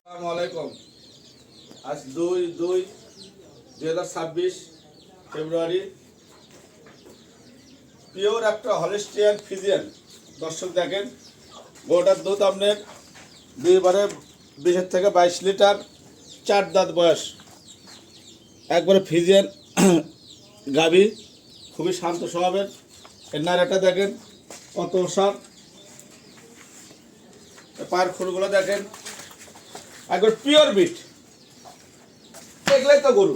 আসসালামু আলাইকুম। আজ 2/2/2026 ফেব্রুয়ারি। পিওর একটা হলিস্টিয়ান ফিজিয়ান। দর্শক দেখেন, গরুটার দুধ আপনার দুইবারে 20 থেকে 22 লিটার, 4 দাঁত বয়স, একবারে ফিজিয়ান গাভী, খুবই শান্ত স্বভাবের। এর নাড়াটা দেখেন কত সার, পায়ের খুরগুলো দেখেন একবার পিওর বিট। এগুলোই তো গরু,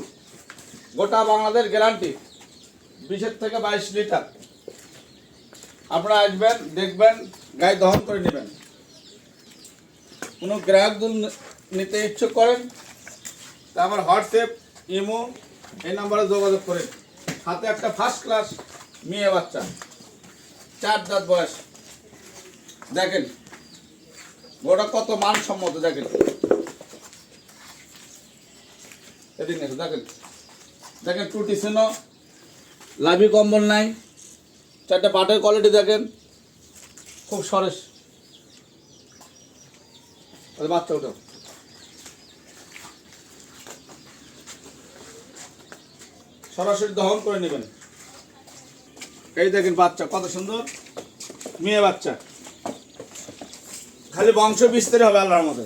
গোটা বাংলাদেশ গ্যারান্টি 20 থেকে 22 লিটার। আপনারা আসবেন, দেখবেন, গায়ে দহন করে নেবেন। কোনো গ্রাহক দুধ নিতে ইচ্ছুক করেন তা আমার হোয়াটসঅ্যাপ, ইমো এই নাম্বারে যোগাযোগ করেন। হাতে একটা ফার্স্ট ক্লাস মেয়ে বাচ্চা, 4 দাঁত বয়স। দেখেন গোটা কত মানসম্মত, দেখেন এদিন দেখেন দেখেন টুটি ছিল, লাভি কম্বল নাই, 4টে পাটের কোয়ালিটি দেখেন, খুব সরেস। বাচ্চা ওটা সরাসরি দহন করে নেবেন। এই দেখেন বাচ্চা কত সুন্দর, মেয়ে বাচ্চা, খালি বংশ বিস্তার হবে আল্লাহর মধ্যে।